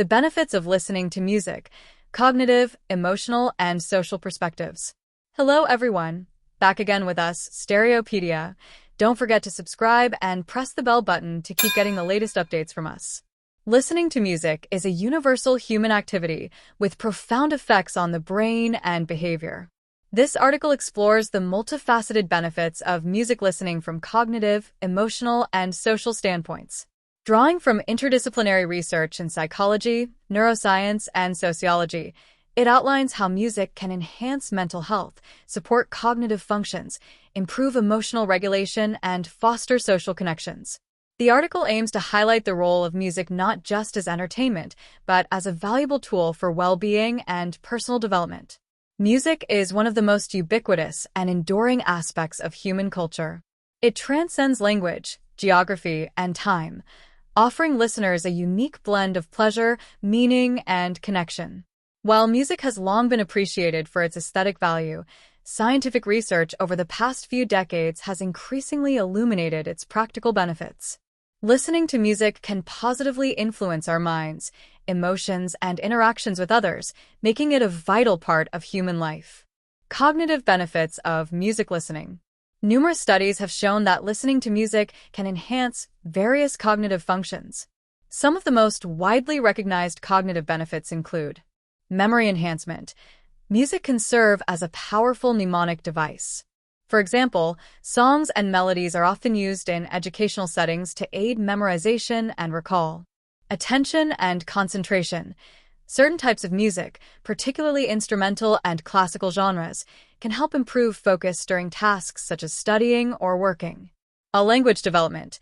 The benefits of listening to music: cognitive, emotional, and social perspectives. Hello everyone, back again with us, Stereopedia. Don't forget to subscribe and press the bell button to keep getting the latest updates from us. Listening to music is a universal human activity with profound effects on the brain and behavior. This article explores the multifaceted benefits of music listening from cognitive, emotional, and social standpoints. Drawing from interdisciplinary research in psychology, neuroscience, and sociology, it outlines how music can enhance mental health, support cognitive functions, improve emotional regulation, and foster social connections. The article aims to highlight the role of music not just as entertainment, but as a valuable tool for well-being and personal development. Music is one of the most ubiquitous and enduring aspects of human culture. It transcends language, geography, and time, offering listeners a unique blend of pleasure, meaning, and connection. While music has long been appreciated for its aesthetic value, scientific research over the past few decades has increasingly illuminated its practical benefits. Listening to music can positively influence our minds, emotions, and interactions with others, making it a vital part of human life. Cognitive benefits of music listening. Numerous studies have shown that listening to music can enhance various cognitive functions. Some of the most widely recognized cognitive benefits include memory enhancement. Music can serve as a powerful mnemonic device. For example, songs and melodies are often used in educational settings to aid memorization and recall. Attention and concentration. Certain types of music, particularly instrumental and classical genres, can help improve focus during tasks such as studying or working. Language development.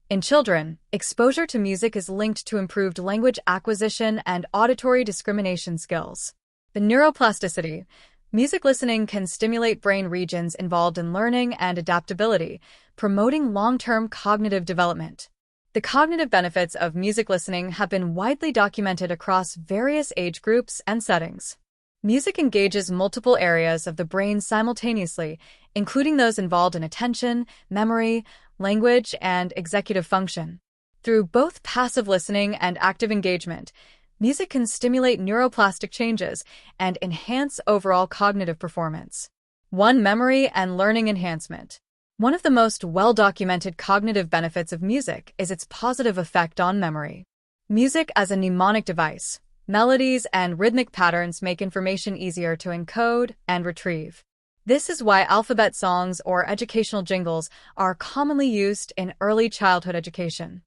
In children, exposure to music is linked to improved language acquisition and auditory discrimination skills. The neuroplasticity. Music listening can stimulate brain regions involved in learning and adaptability, promoting long-term cognitive development. The cognitive benefits of music listening have been widely documented across various age groups and settings. Music engages multiple areas of the brain simultaneously, including those involved in attention, memory, language, and executive function. Through both passive listening and active engagement, music can stimulate neuroplastic changes and enhance overall cognitive performance. Memory and learning enhancement. One of the most well-documented cognitive benefits of music is its positive effect on memory. Music as a mnemonic device. Melodies and rhythmic patterns make information easier to encode and retrieve. This is why alphabet songs or educational jingles are commonly used in early childhood education.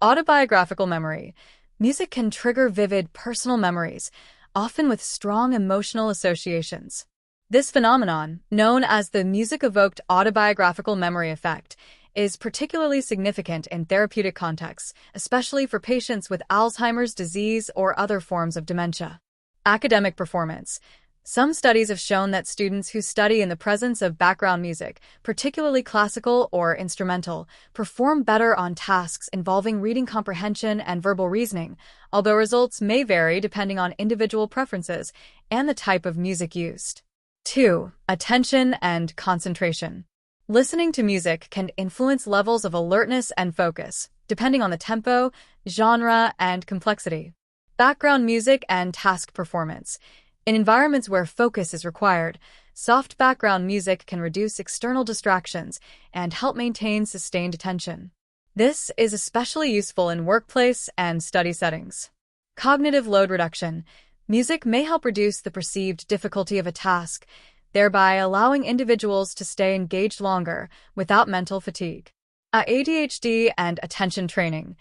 Autobiographical memory. Music can trigger vivid personal memories, often with strong emotional associations. This phenomenon, known as the music-evoked autobiographical memory effect, is particularly significant in therapeutic contexts, especially for patients with Alzheimer's disease or other forms of dementia. Academic performance. Some studies have shown that students who study in the presence of background music, particularly classical or instrumental, perform better on tasks involving reading comprehension and verbal reasoning, although results may vary depending on individual preferences and the type of music used. 2. Attention and concentration. Listening to music can influence levels of alertness and focus, depending on the tempo, genre, and complexity. Background music and task performance. In environments where focus is required, soft background music can reduce external distractions and help maintain sustained attention. This is especially useful in workplace and study settings. Cognitive load reduction. Music may help reduce the perceived difficulty of a task, thereby allowing individuals to stay engaged longer without mental fatigue. ADHD and attention training.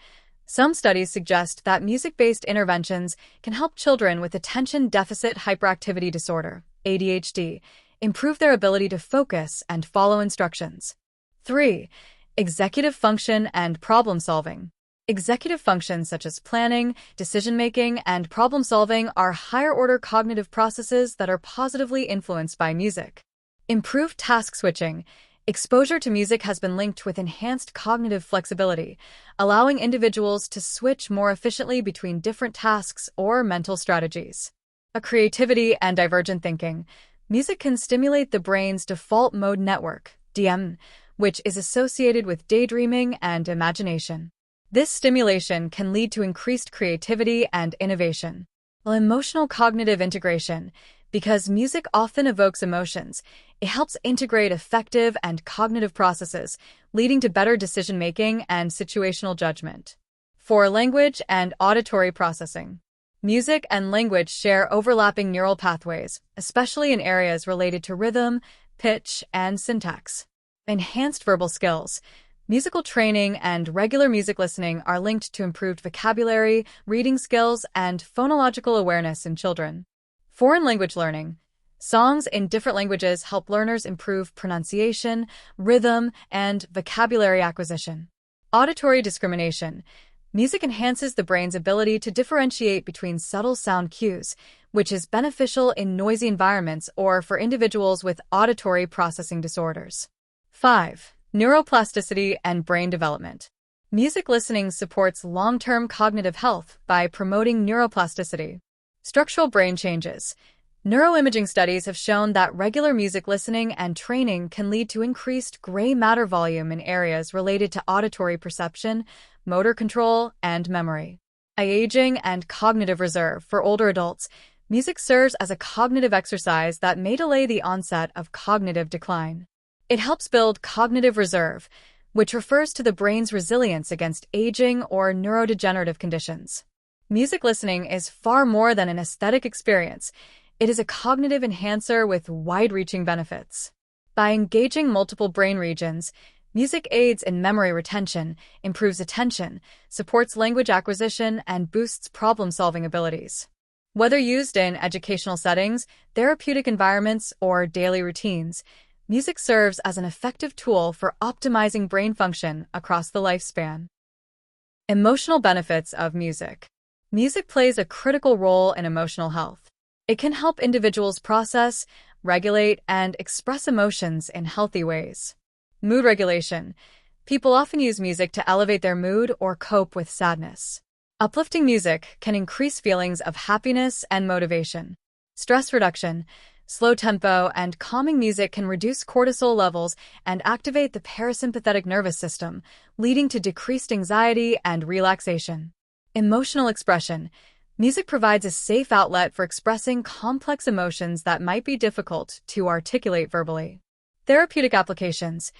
Some studies suggest that music-based interventions can help children with attention deficit hyperactivity disorder, ADHD, improve their ability to focus and follow instructions. 3. Executive function and problem solving. Executive functions such as planning, decision-making, and problem-solving are higher-order cognitive processes that are positively influenced by music. Improved task switching. Exposure to music has been linked with enhanced cognitive flexibility, allowing individuals to switch more efficiently between different tasks or mental strategies. Creativity and divergent thinking. Music can stimulate the brain's default mode network, DM, which is associated with daydreaming and imagination. This stimulation can lead to increased creativity and innovation. While emotional cognitive integration, because music often evokes emotions, it helps integrate affective and cognitive processes, leading to better decision-making and situational judgment. For language and auditory processing, music and language share overlapping neural pathways, especially in areas related to rhythm, pitch, and syntax. Enhanced verbal skills. Musical training and regular music listening are linked to improved vocabulary, reading skills, and phonological awareness in children. Foreign language learning. Songs in different languages help learners improve pronunciation, rhythm, and vocabulary acquisition. Auditory discrimination. Music enhances the brain's ability to differentiate between subtle sound cues, which is beneficial in noisy environments or for individuals with auditory processing disorders. 5. Neuroplasticity and brain development. Music listening supports long-term cognitive health by promoting neuroplasticity. Structural brain changes. Neuroimaging studies have shown that regular music listening and training can lead to increased gray matter volume in areas related to auditory perception, motor control, and memory. Aging and cognitive reserve. For older adults, music serves as a cognitive exercise that may delay the onset of cognitive decline. It helps build cognitive reserve, which refers to the brain's resilience against aging or neurodegenerative conditions. Music listening is far more than an aesthetic experience. It is a cognitive enhancer with wide-reaching benefits. By engaging multiple brain regions, music aids in memory retention, improves attention, supports language acquisition, and boosts problem-solving abilities. Whether used in educational settings, therapeutic environments, or daily routines, music serves as an effective tool for optimizing brain function across the lifespan. Emotional benefits of music. Music plays a critical role in emotional health. It can help individuals process, regulate, and express emotions in healthy ways. Mood regulation. People often use music to elevate their mood or cope with sadness. Uplifting music can increase feelings of happiness and motivation. Stress reduction. Slow tempo and calming music can reduce cortisol levels and activate the parasympathetic nervous system, leading to decreased anxiety and relaxation. Emotional expression. Music provides a safe outlet for expressing complex emotions that might be difficult to articulate verbally. Therapeutic applications.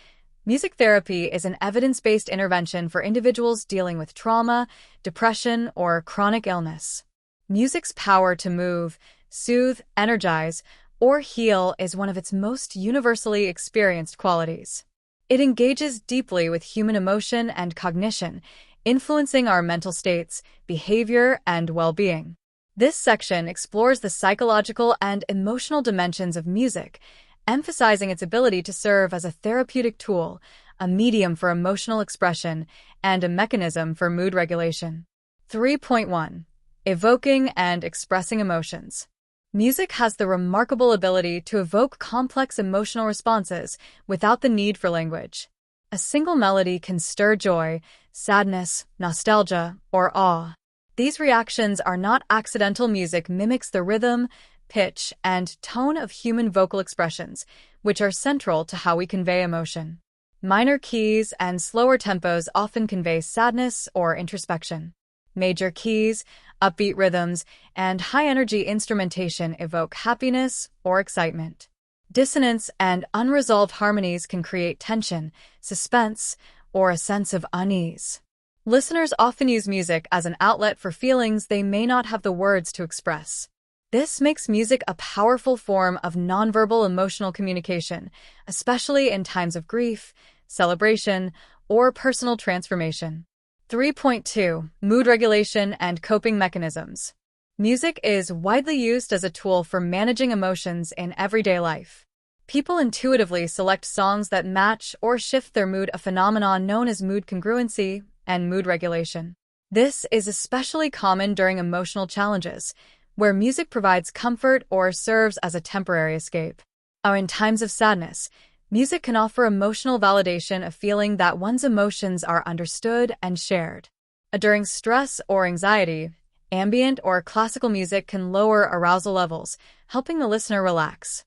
Music therapy is an evidence-based intervention for individuals dealing with trauma, depression, or chronic illness. Music's power to move, soothe, energize, or heal is one of its most universally experienced qualities. It engages deeply with human emotion and cognition, influencing our mental states, behavior, and well-being. This section explores the psychological and emotional dimensions of music, emphasizing its ability to serve as a therapeutic tool, a medium for emotional expression, and a mechanism for mood regulation. 3.1. Evoking and expressing emotions. Music has the remarkable ability to evoke complex emotional responses without the need for language. A single melody can stir joy, sadness, nostalgia, or awe. These reactions are not accidental. Music mimics the rhythm, pitch, and tone of human vocal expressions, which are central to how we convey emotion. Minor keys and slower tempos often convey sadness or introspection. Major keys, upbeat rhythms, and high-energy instrumentation evoke happiness or excitement. Dissonance and unresolved harmonies can create tension, suspense, or a sense of unease. Listeners often use music as an outlet for feelings they may not have the words to express. This makes music a powerful form of nonverbal emotional communication, especially in times of grief, celebration, or personal transformation. 3.2. Mood regulation and coping mechanisms. Music is widely used as a tool for managing emotions in everyday life. People intuitively select songs that match or shift their mood, a phenomenon known as mood congruency and mood regulation. This is especially common during emotional challenges, where music provides comfort or serves as a temporary escape. Or in times of sadness, music can offer emotional validation, a feeling that one's emotions are understood and shared. During stress or anxiety, ambient or classical music can lower arousal levels, helping the listener relax.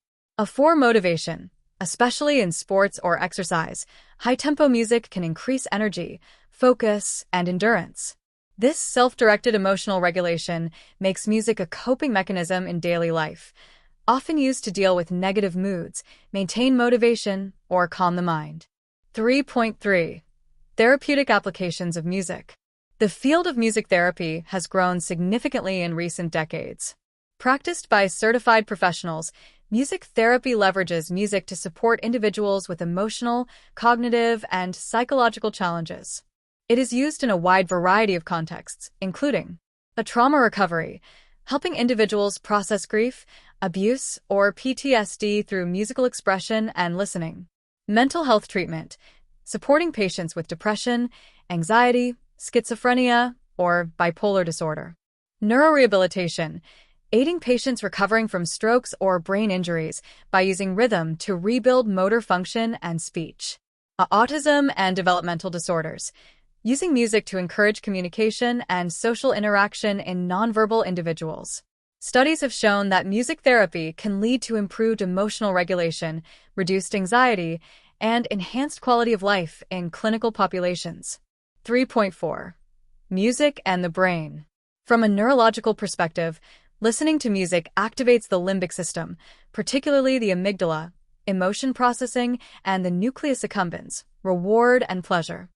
For motivation, Especially in sports or exercise, high-tempo music can increase energy, focus, and endurance. This self-directed emotional regulation makes music a coping mechanism in daily life, often used to deal with negative moods, maintain motivation, or calm the mind. 3.3. Therapeutic applications of music. The field of music therapy has grown significantly in recent decades. Practiced by certified professionals, music therapy leverages music to support individuals with emotional, cognitive, and psychological challenges. It is used in a wide variety of contexts, including a trauma recovery, helping individuals process grief, abuse, or PTSD through musical expression and listening. Mental health treatment, supporting patients with depression, anxiety, schizophrenia, or bipolar disorder. Neurorehabilitation, aiding patients recovering from strokes or brain injuries by using rhythm to rebuild motor function and speech. Autism and developmental disorders, using music to encourage communication and social interaction in nonverbal individuals. Studies have shown that music therapy can lead to improved emotional regulation, reduced anxiety, and enhanced quality of life in clinical populations. 3.4. Music and the brain. From a neurological perspective, listening to music activates the limbic system, particularly the amygdala, emotion processing, and the nucleus accumbens, reward and pleasure.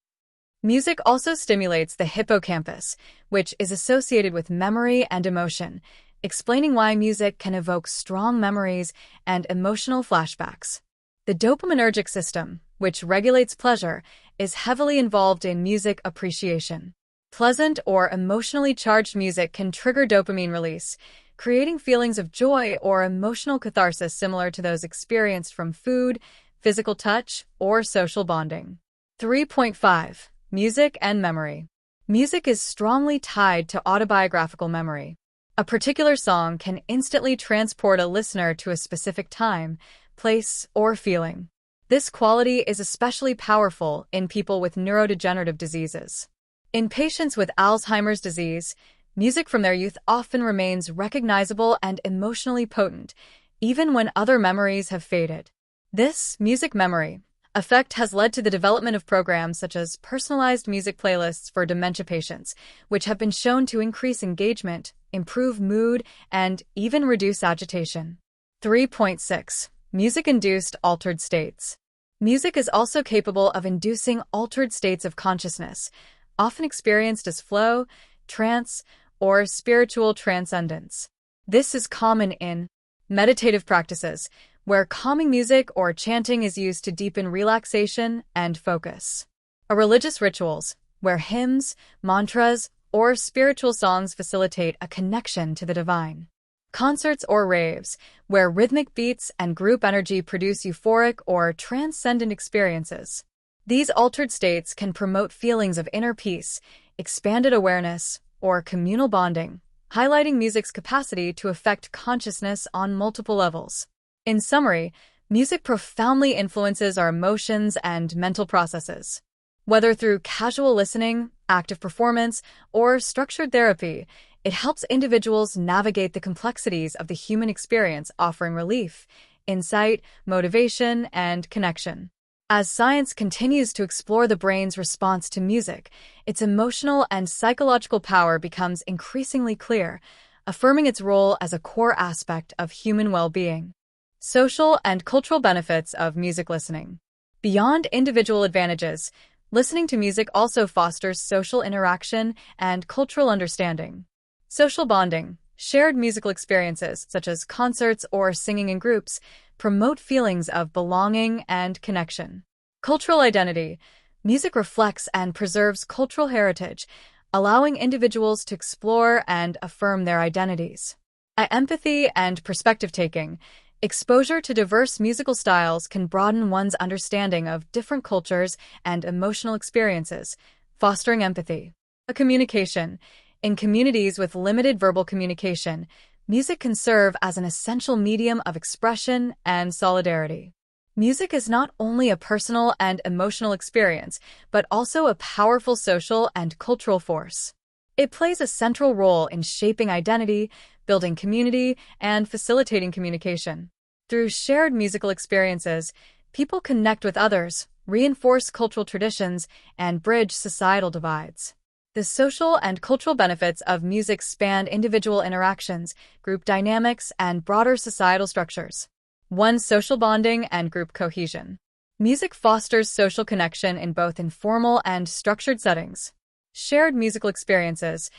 Music also stimulates the hippocampus, which is associated with memory and emotion, explaining why music can evoke strong memories and emotional flashbacks. The dopaminergic system, which regulates pleasure, is heavily involved in music appreciation. Pleasant or emotionally charged music can trigger dopamine release, creating feelings of joy or emotional catharsis similar to those experienced from food, physical touch, or social bonding. 3.5. Music and memory. Music is strongly tied to autobiographical memory. A particular song can instantly transport a listener to a specific time, place, or feeling. This quality is especially powerful in people with neurodegenerative diseases. In patients with Alzheimer's disease, music from their youth often remains recognizable and emotionally potent, even when other memories have faded. This music memory effect has led to the development of programs such as personalized music playlists for dementia patients, which have been shown to increase engagement, improve mood, and even reduce agitation. 3.6. Music-induced altered states. Music is also capable of inducing altered states of consciousness, often experienced as flow, trance, or spiritual transcendence. This is common in meditative practices, where calming music or chanting is used to deepen relaxation and focus. Religious rituals, where hymns, mantras, or spiritual songs facilitate a connection to the divine. Concerts or raves, where rhythmic beats and group energy produce euphoric or transcendent experiences. These altered states can promote feelings of inner peace, expanded awareness, or communal bonding, highlighting music's capacity to affect consciousness on multiple levels. In summary, music profoundly influences our emotions and mental processes. Whether through casual listening, active performance, or structured therapy, it helps individuals navigate the complexities of the human experience, offering relief, insight, motivation, and connection. As science continues to explore the brain's response to music, its emotional and psychological power becomes increasingly clear, affirming its role as a core aspect of human well-being. Social and cultural benefits of music listening. Beyond individual advantages, listening to music also fosters social interaction and cultural understanding. Social bonding, shared musical experiences such as concerts or singing in groups, promote feelings of belonging and connection. Cultural identity. Music reflects and preserves cultural heritage, allowing individuals to explore and affirm their identities. Empathy and perspective-taking. Exposure to diverse musical styles can broaden one's understanding of different cultures and emotional experiences, fostering empathy. Communication. In communities with limited verbal communication, music can serve as an essential medium of expression and solidarity. Music is not only a personal and emotional experience, but also a powerful social and cultural force. It plays a central role in shaping identity, building community, and facilitating communication. Through shared musical experiences, people connect with others, reinforce cultural traditions, and bridge societal divides. The social and cultural benefits of music span individual interactions, group dynamics, and broader societal structures. 1. Social bonding and group cohesion. Music fosters social connection in both informal and structured settings. Shared musical experiences,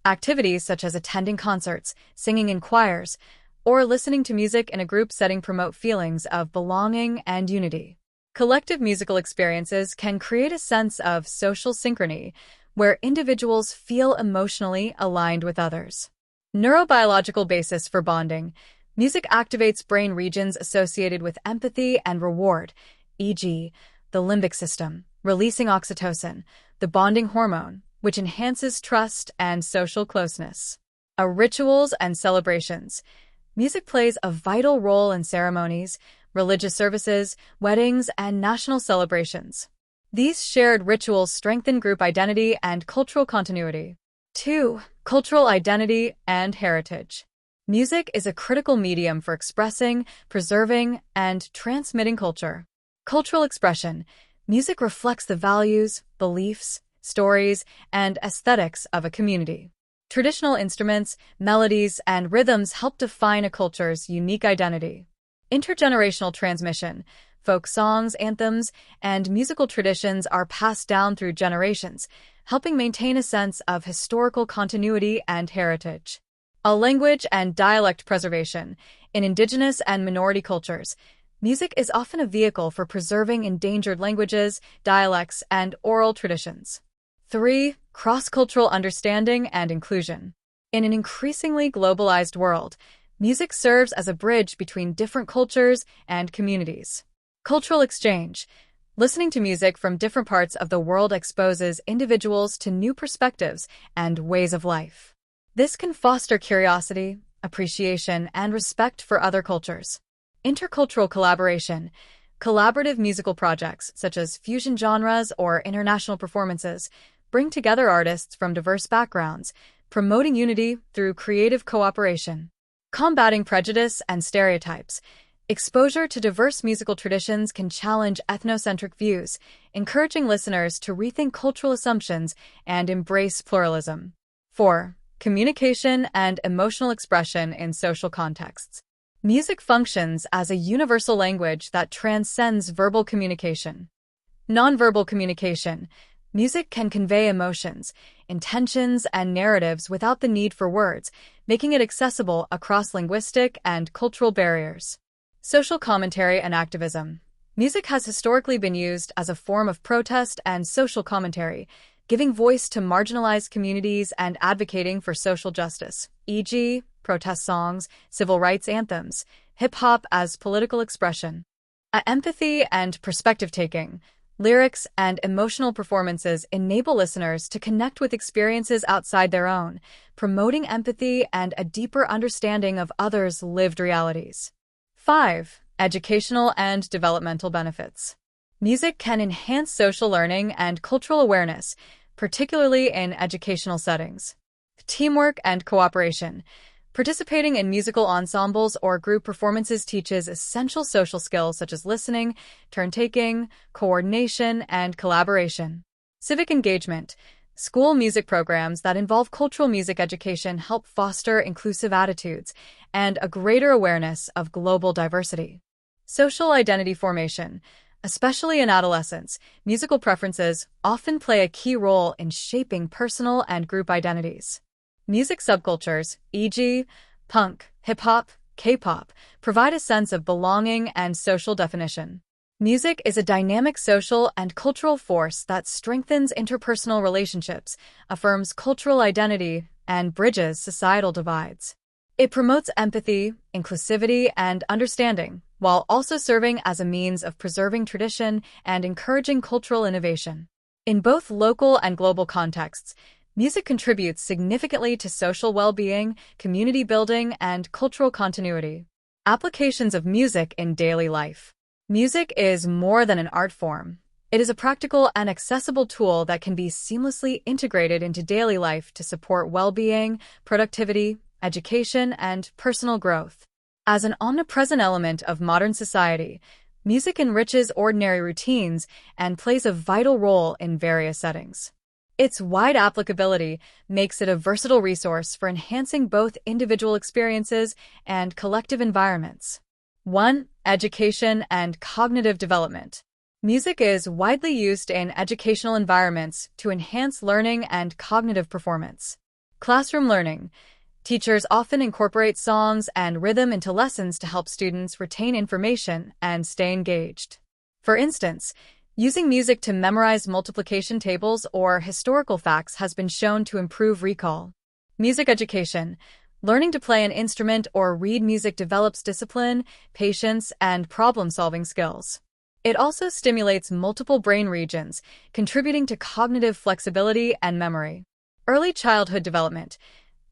activities such as attending concerts, singing in choirs, or listening to music in a group setting promote feelings of belonging and unity. Collective musical experiences can create a sense of social synchrony, where individuals feel emotionally aligned with others. Neurobiological basis for bonding. Music activates brain regions associated with empathy and reward, e.g., the limbic system, releasing oxytocin, the bonding hormone, which enhances trust and social closeness. Rituals and celebrations. Music plays a vital role in ceremonies, religious services, weddings, and national celebrations. These shared rituals strengthen group identity and cultural continuity. 2. Cultural identity and heritage. Music is a critical medium for expressing, preserving, and transmitting culture. Cultural expression. Music reflects the values, beliefs, stories, and aesthetics of a community. Traditional instruments, melodies, and rhythms help define a culture's unique identity. Intergenerational transmission. Folk songs, anthems, and musical traditions are passed down through generations, helping maintain a sense of historical continuity and heritage. Language and dialect preservation. In indigenous and minority cultures, music is often a vehicle for preserving endangered languages, dialects, and oral traditions. 3. Cross-cultural understanding and inclusion. In an increasingly globalized world, music serves as a bridge between different cultures and communities. Cultural exchange. Listening to music from different parts of the world exposes individuals to new perspectives and ways of life. This can foster curiosity, appreciation, and respect for other cultures. Intercultural collaboration. Collaborative musical projects, such as fusion genres or international performances, bring together artists from diverse backgrounds, promoting unity through creative cooperation. Combating prejudice and stereotypes. Exposure to diverse musical traditions can challenge ethnocentric views, encouraging listeners to rethink cultural assumptions and embrace pluralism. 4. Communication and emotional expression in social contexts. Music functions as a universal language that transcends verbal communication. Nonverbal communication. Music can convey emotions, intentions, and narratives without the need for words, making it accessible across linguistic and cultural barriers. Social commentary and activism. Music has historically been used as a form of protest and social commentary, giving voice to marginalized communities and advocating for social justice, e.g., protest songs, civil rights anthems, hip-hop as political expression. Empathy and perspective-taking. Lyrics and emotional performances enable listeners to connect with experiences outside their own, promoting empathy and a deeper understanding of others' lived realities. 5. Educational and developmental benefits. Music can enhance social learning and cultural awareness, particularly in educational settings. Teamwork and cooperation. Participating in musical ensembles or group performances teaches essential social skills such as listening, turn-taking, coordination, and collaboration. Civic engagement. School music programs that involve cultural music education help foster inclusive attitudes and a greater awareness of global diversity. Social identity formation. Especially in adolescence, musical preferences often play a key role in shaping personal and group identities. Music subcultures, e.g., punk, hip-hop, K-pop, provide a sense of belonging and social definition. Music is a dynamic social and cultural force that strengthens interpersonal relationships, affirms cultural identity, and bridges societal divides. It promotes empathy, inclusivity, and understanding, while also serving as a means of preserving tradition and encouraging cultural innovation. In both local and global contexts, music contributes significantly to social well-being, community building, and cultural continuity. Applications of music in daily life. Music is more than an art form. It is a practical and accessible tool that can be seamlessly integrated into daily life to support well-being, productivity, education, and personal growth. As an omnipresent element of modern society, music enriches ordinary routines and plays a vital role in various settings. Its wide applicability makes it a versatile resource for enhancing both individual experiences and collective environments. 1. Education and cognitive development. Music is widely used in educational environments to enhance learning and cognitive performance. Classroom learning. Teachers often incorporate songs and rhythm into lessons to help students retain information and stay engaged. For instance, using music to memorize multiplication tables or historical facts has been shown to improve recall. Music education. Learning to play an instrument or read music develops discipline, patience, and problem-solving skills. It also stimulates multiple brain regions, contributing to cognitive flexibility and memory. Early childhood development.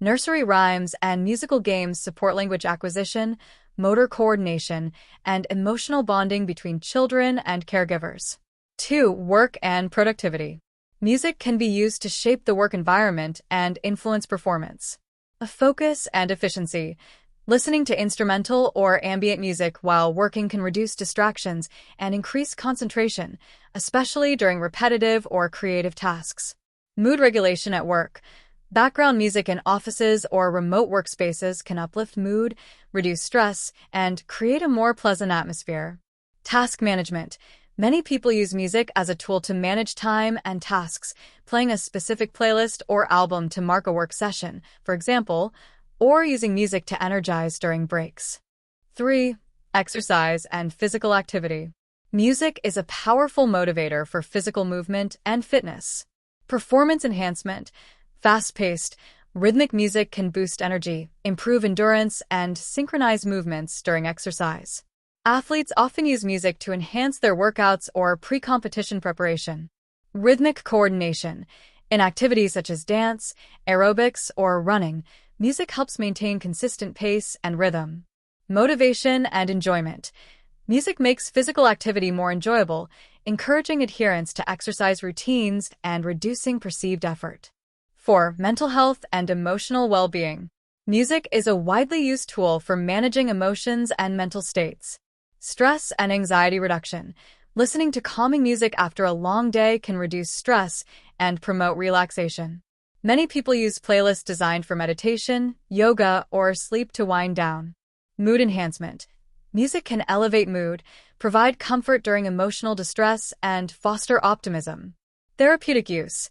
Nursery rhymes and musical games support language acquisition, motor coordination, and emotional bonding between children and caregivers. 2. Work and productivity. Music can be used to shape the work environment and influence performance. Focus and efficiency. Listening to instrumental or ambient music while working can reduce distractions and increase concentration, especially during repetitive or creative tasks. Mood regulation at work. Background music in offices or remote workspaces can uplift mood, reduce stress, and create a more pleasant atmosphere. Task management. Many people use music as a tool to manage time and tasks, playing a specific playlist or album to mark a work session, for example, or using music to energize during breaks. 3. Exercise and physical activity. Music is a powerful motivator for physical movement and fitness. Performance enhancement. Fast-paced, rhythmic music can boost energy, improve endurance, and synchronize movements during exercise. Athletes often use music to enhance their workouts or pre-competition preparation. Rhythmic coordination. In activities such as dance, aerobics, or running, music helps maintain consistent pace and rhythm. Motivation and enjoyment. Music makes physical activity more enjoyable, encouraging adherence to exercise routines and reducing perceived effort. 4. Mental health and emotional well-being. Music is a widely used tool for managing emotions and mental states. Stress and anxiety reduction. Listening to calming music after a long day can reduce stress and promote relaxation. Many people use playlists designed for meditation, yoga, or sleep to wind down. Mood enhancement. Music can elevate mood, provide comfort during emotional distress, and foster optimism. Therapeutic use.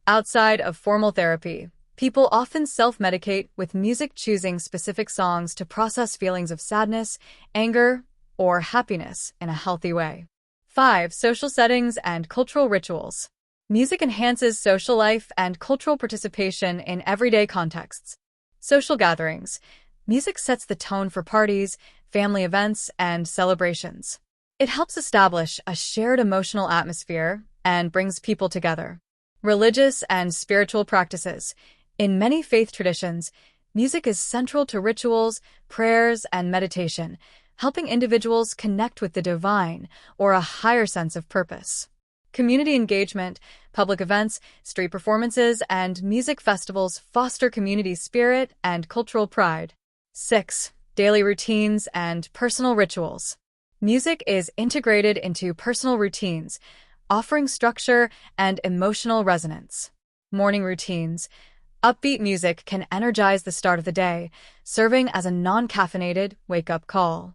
Outside of formal therapy, people often self-medicate with music, choosing specific songs to process feelings of sadness, anger, or happiness in a healthy way. 5. Social settings and cultural rituals. Music enhances social life and cultural participation in everyday contexts. Social gatherings. Music sets the tone for parties, family events, and celebrations. It helps establish a shared emotional atmosphere and brings people together. Religious and spiritual practices. In many faith traditions, music is central to rituals, prayers, and meditation, helping individuals connect with the divine or a higher sense of purpose. Community engagement, public events, street performances, and music festivals foster community spirit and cultural pride. 6. Daily routines and personal rituals. Music is integrated into personal routines, offering structure and emotional resonance. Morning routines. Upbeat music can energize the start of the day, serving as a non-caffeinated wake-up call.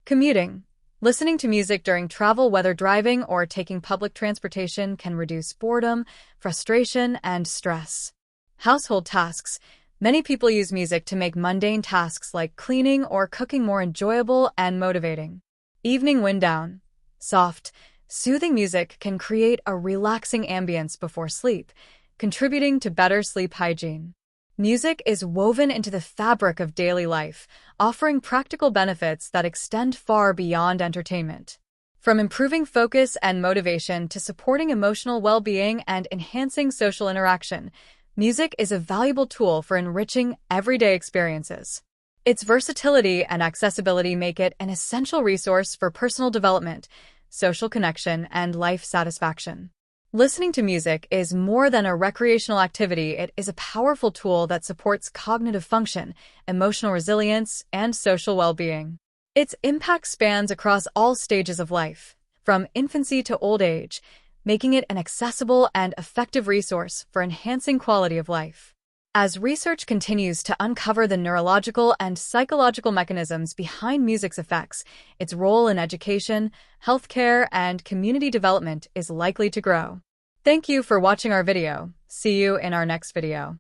Commuting. Listening to music during travel, whether driving or taking public transportation, can reduce boredom, frustration, and stress. Household tasks. Many people use music to make mundane tasks like cleaning or cooking more enjoyable and motivating. Evening wind down. Soft, soothing music can create a relaxing ambience before sleep, contributing to better sleep hygiene. Music is woven into the fabric of daily life, offering practical benefits that extend far beyond entertainment. From improving focus and motivation to supporting emotional well-being and enhancing social interaction, music is a valuable tool for enriching everyday experiences. Its versatility and accessibility make it an essential resource for personal development, social connection, and life satisfaction. Listening to music is more than a recreational activity. It is a powerful tool that supports cognitive function, emotional resilience, and social well-being. Its impact spans across all stages of life, from infancy to old age, making it an accessible and effective resource for enhancing quality of life. As research continues to uncover the neurological and psychological mechanisms behind music's effects, its role in education, healthcare, and community development is likely to grow. Thank you for watching our video. See you in our next video.